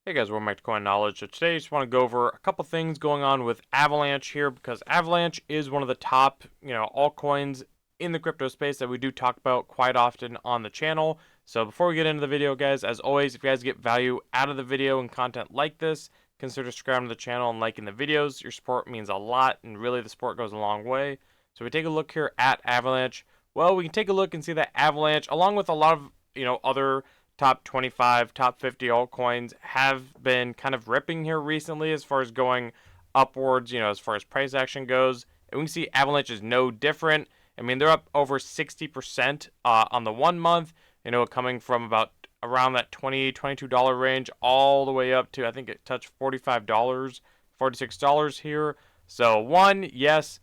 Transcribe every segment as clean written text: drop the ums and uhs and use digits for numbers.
Hey guys, welcome back to Coin Knowledge. So today I just want to go over a couple things going on with Avalanche here because Avalanche is one of the top, altcoins in the crypto space that we do talk about quite often on the channel. So before we get into the video, guys, as always, if you guys get value out of the video and content like this, consider subscribing to the channel and liking the videos. Your support means a lot, and really the support goes a long way. So we take a look here at Avalanche. Well, we can take a look and see that Avalanche, along with a lot of, other top 25, top 50 altcoins have been kind of ripping here recently as far as going upwards, as far as price action goes. And we can see Avalanche is no different. I mean, they're up over 60% on the 1 month, coming from about around that $20, $22 range all the way up to, I think it touched $45, $46 here. So yes,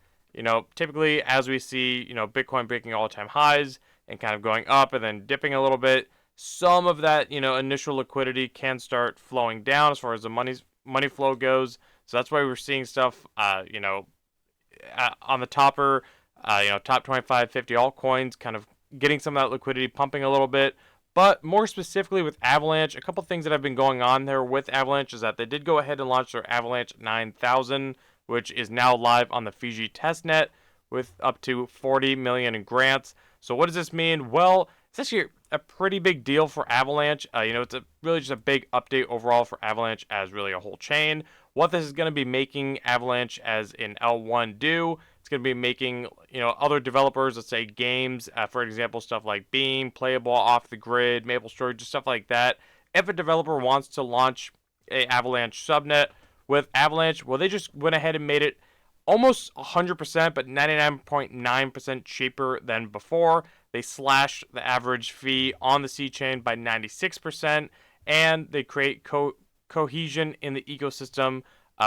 typically as we see, Bitcoin breaking all-time highs and kind of going up and then dipping a little bit, some of that, initial liquidity can start flowing down as far as the money flow goes. So that's why we're seeing stuff, on the top 25, 50 altcoins, kind of getting some of that liquidity pumping a little bit. But more specifically with Avalanche, a couple things that have been going on there with Avalanche is that they did go ahead and launch their Avalanche 9000, which is now live on the Fiji testnet with up to 40 million in grants. So what does this mean? Well, it's actually a pretty big deal for Avalanche. It's really just a big update overall for Avalanche as really a whole chain. What this is going to be making Avalanche as an L1 do, it's going to be making, other developers, let's say games, for example, stuff like Beam, Playable, Off the Grid, MapleStory, just stuff like that. If a developer wants to launch a Avalanche subnet with Avalanche, well, they just went ahead and made it almost 100%, but 99.9% cheaper than before. They slashed the average fee on the C chain by 96%, and they create cohesion in the ecosystem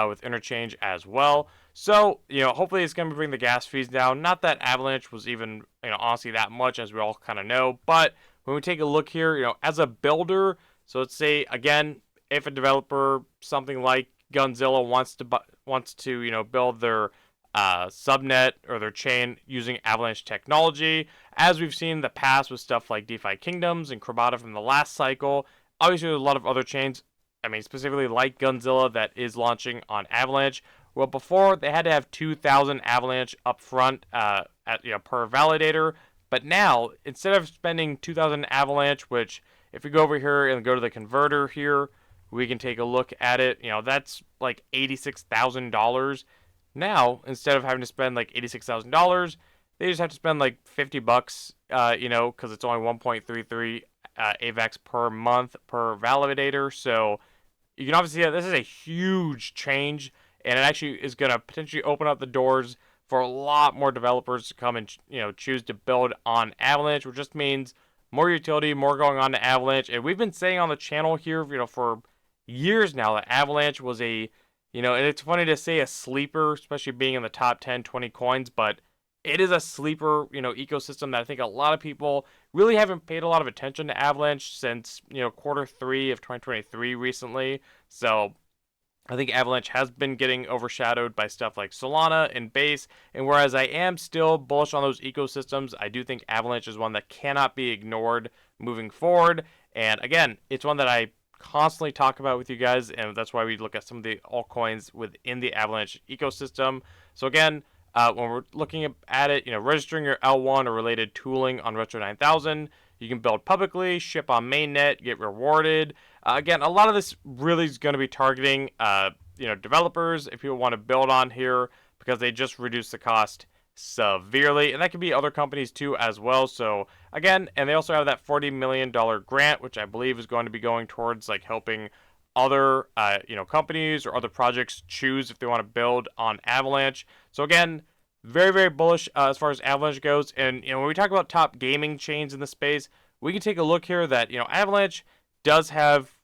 with interchange as well. So, hopefully it's going to bring the gas fees down. Not that Avalanche was even, honestly that much, as we all kind of know. But when we take a look here, as a builder, so let's say, again, if a developer, something like Gunzilla wants to build their subnet or their chain using Avalanche technology, as we've seen in the past with stuff like DeFi Kingdoms and Krabata from the last cycle. Obviously, there's a lot of other chains, specifically like Gunzilla, that is launching on Avalanche. Well, before they had to have 2,000 Avalanche up front per validator, but now instead of spending 2,000 Avalanche, which if we go over here and go to the converter here, we can take a look at it. That's like $86,000. Now, instead of having to spend like $86,000, they just have to spend like $50, because it's only 1.33 AVAX per month per validator. So you can obviously see that this is a huge change, and it actually is going to potentially open up the doors for a lot more developers to come and choose to build on Avalanche, which just means more utility, more going on to Avalanche. And we've been saying on the channel here, for years now that Avalanche was a, and it's funny to say a sleeper, especially being in the top 10, 20 coins, but it is a sleeper, ecosystem that I think a lot of people really haven't paid a lot of attention to Avalanche since, Q3 of 2023 recently. So I think Avalanche has been getting overshadowed by stuff like Solana and Base. And whereas I am still bullish on those ecosystems, I do think Avalanche is one that cannot be ignored moving forward. And again, it's one that I constantly talk about with you guys, and that's why we look at some of the altcoins within the Avalanche ecosystem. So again, when we're looking at it, registering your L1 or related tooling on Retro 9000, you can build publicly, ship on mainnet, get rewarded. Again, a lot of this really is going to be targeting, developers if people want to build on here, because they just reduce the cost severely, and that could be other companies too as well. So again, and they also have that $40 million grant, which I believe is going to be going towards like helping other companies or other projects choose if they want to build on Avalanche. So again, very, very bullish as far as Avalanche goes. And when we talk about top gaming chains in the space, we can take a look here that Avalanche does have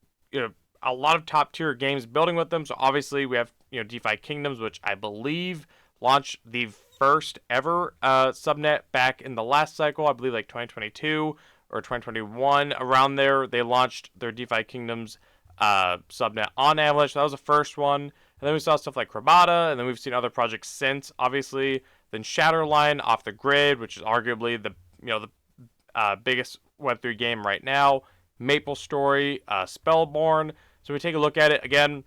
a lot of top tier games building with them. So obviously we have DeFi Kingdoms, which I believe launched the first ever subnet back in the last cycle, I believe like 2022 or 2021, around there. They launched their DeFi Kingdoms subnet on Avalanche. That was the first one. And then we saw stuff like Krabata, and then we've seen other projects since, obviously. Then Shatterline, Off the Grid, which is arguably the biggest Web3 game right now. MapleStory, Spellborn. So we take a look at it again.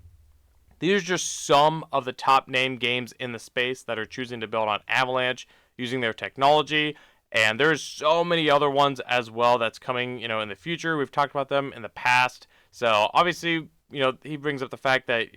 These are just some of the top name games in the space that are choosing to build on Avalanche using their technology. And there's so many other ones as well that's coming, in the future. We've talked about them in the past. So obviously, he brings up the fact that,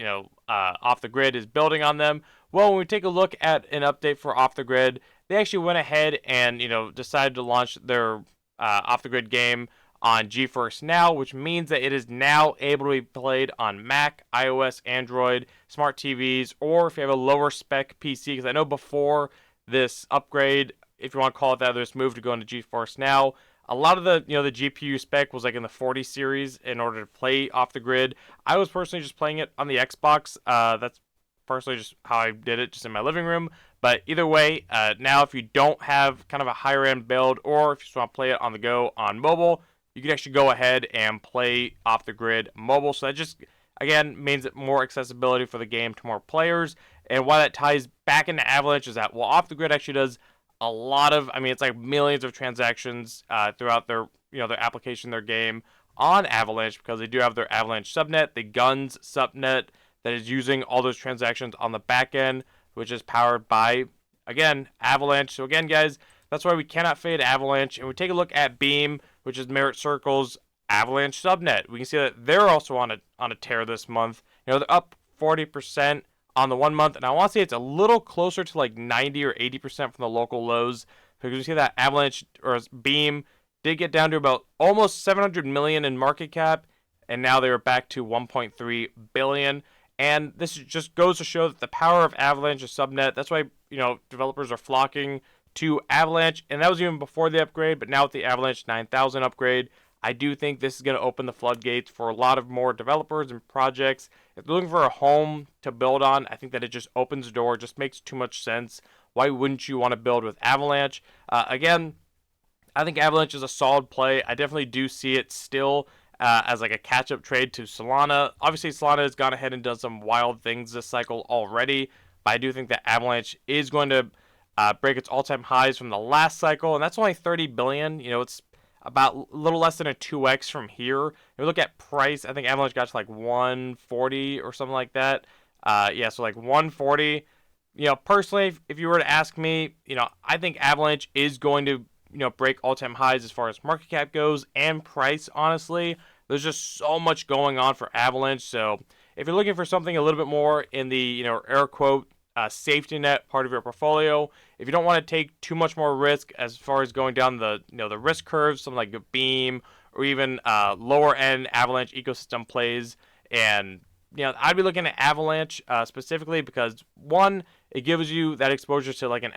Off the Grid is building on them. Well, when we take a look at an update for Off the Grid, they actually went ahead and, decided to launch their Off the Grid game on GeForce Now, which means that it is now able to be played on Mac, iOS, Android, smart TVs, or if you have a lower spec PC. Because I know before this upgrade, if you want to call it that, this move to go into GeForce Now, a lot of the the GPU spec was like in the 40 series in order to play Off the Grid. I was personally just playing it on the Xbox. That's personally just how I did it, just in my living room. But either way, now if you don't have kind of a higher end build, or if you just want to play it on the go on mobile, you can actually go ahead and play Off the Grid mobile. So that just, again, means more accessibility for the game to more players. And why that ties back into Avalanche is that, well, Off the Grid actually does a lot of, it's like millions of transactions throughout their, their application, their game on Avalanche, because they do have their Avalanche subnet, the Guns subnet that is using all those transactions on the back end, which is powered by, again, Avalanche. So again, guys, that's why we cannot fade Avalanche. And we take a look at Beam, which is Merit Circle's Avalanche subnet. We can see that they're also on a tear this month. They're up 40% on the 1 month, and I want to say it's a little closer to like 90 or 80% from the local lows, because we see that Avalanche or Beam did get down to about almost 700 million in market cap, and now they are back to 1.3 billion. And this just goes to show that the power of Avalanche's subnet. That's why developers are flocking to Avalanche, and that was even before the upgrade. But now with the Avalanche 9000 upgrade, I do think this is going to open the floodgates for a lot of more developers and projects. If they're looking for a home to build on, I think that it just opens the door, just makes too much sense. Why wouldn't you want to build with Avalanche? Again, I think Avalanche is a solid play. I definitely do see it still as like a catch-up trade to Solana. Obviously, Solana has gone ahead and done some wild things this cycle already, but I do think that Avalanche is going to break its all-time highs from the last cycle, and that's only 30 billion. It's about a little less than a 2x from here. If we look at price, I think Avalanche got to like 140 or something like that. So like 140. Personally, if you were to ask me, I think Avalanche is going to, break all-time highs as far as market cap goes and price, honestly. There's just so much going on for Avalanche. So if you're looking for something a little bit more in the, air quote, safety net part of your portfolio, if you don't want to take too much more risk as far as going down the the risk curves, something like a Beam or even lower end Avalanche ecosystem plays, and I'd be looking at Avalanche specifically because, one, it gives you that exposure to like an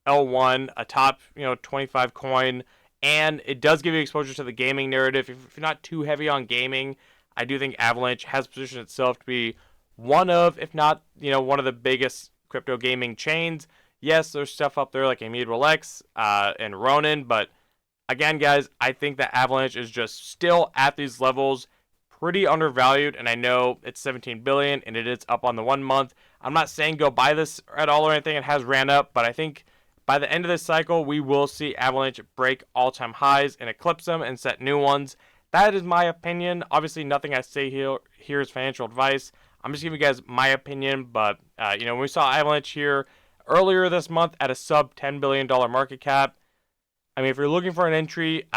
L1, a top 25 coin, and it does give you exposure to the gaming narrative. If you're not too heavy on gaming, I do think Avalanche has positioned itself to be one of, if not one of the biggest crypto gaming chains. Yes, there's stuff up there like Immutable X and Ronin, but again, guys, I think that Avalanche is just still at these levels pretty undervalued, and I know it's 17 billion and it is up on the 1 month. I'm not saying go buy this at all or anything. It has ran up, but I think by the end of this cycle, we will see Avalanche break all-time highs and eclipse them and set new ones. That is my opinion. Obviously, nothing I say here is financial advice. I'm just giving you guys my opinion, but when we saw Avalanche here earlier this month at a sub $10 billion market cap, if you're looking for an entry,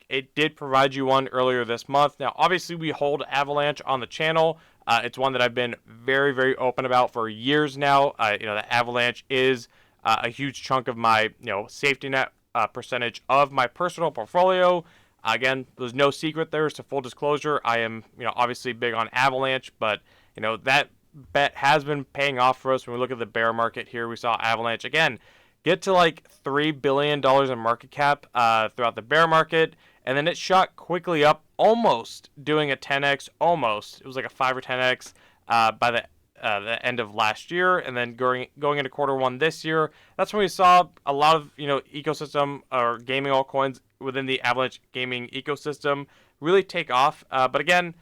it did provide you one earlier this month. Now, obviously, we hold Avalanche on the channel. It's one that I've been very, very open about for years now. The Avalanche is a huge chunk of my, safety net percentage of my personal portfolio. Again, there's no secret there. So full disclosure, I am, obviously big on Avalanche, but that bet has been paying off for us. When we look at the bear market here, we saw Avalanche again get to like $3 billion in market cap throughout the bear market, and then it shot quickly up, almost doing a 10x, almost. It was like a 5 or 10x by the end of last year, and then going into Q1 this year. That's when we saw a lot of ecosystem or gaming altcoins within the Avalanche gaming ecosystem really take off. But again,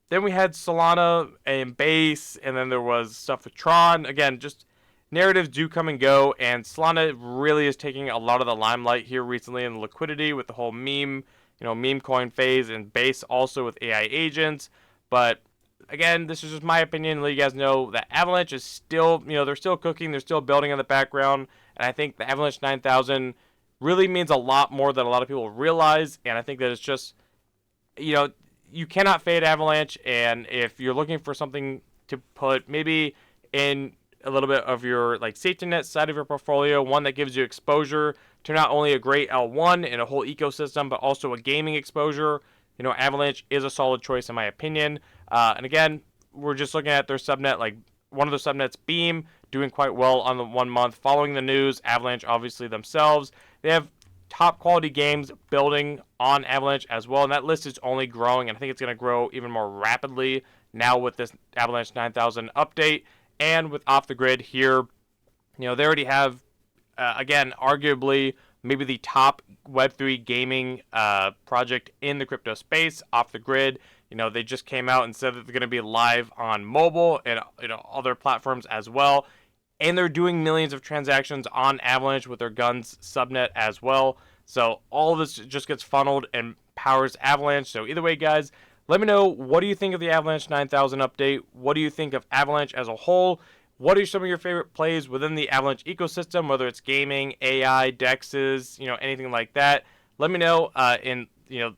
then we had Solana and Base, and then there was stuff with Tron. Again, just narratives do come and go, and Solana really is taking a lot of the limelight here recently in the liquidity with the whole meme coin phase, and Base also with AI agents. But again, this is just my opinion. Let you guys know that Avalanche is still, they're still cooking, they're still building in the background, and I think the Avalanche 9000 really means a lot more than a lot of people realize. And I think that it's just, you know, you cannot fade Avalanche, and if you're looking for something to put maybe in a little bit of your like safety net side of your portfolio, one that gives you exposure to not only a great L1 and a whole ecosystem, but also a gaming exposure, Avalanche is a solid choice in my opinion. And again, we're just looking at their subnet, like one of the subnets, Beam, doing quite well on the 1 month. Following the news, Avalanche obviously themselves, they have top quality games building on Avalanche as well, and that list is only growing, and I think it's going to grow even more rapidly now with this Avalanche 9000 update, and with Off the Grid here. They already have, again, arguably maybe the top Web3 gaming project in the crypto space, Off the Grid. They just came out and said that they're going to be live on mobile and other platforms as well, and they're doing millions of transactions on Avalanche with their guns subnet as well. So all of this just gets funneled and powers Avalanche. So either way, guys, let me know, what do you think of the Avalanche 9000 update? What do you think of Avalanche as a whole? What are some of your favorite plays within the Avalanche ecosystem, whether it's gaming, AI, DEXs, anything like that? Let me know, and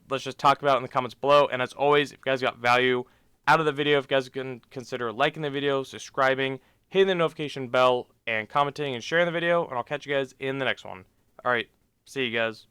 let's just talk about it in the comments below. And as always, if you guys got value out of the video, if you guys can consider liking the video, subscribing, hitting the notification bell, and commenting and sharing the video, and I'll catch you guys in the next one. All right, see you guys.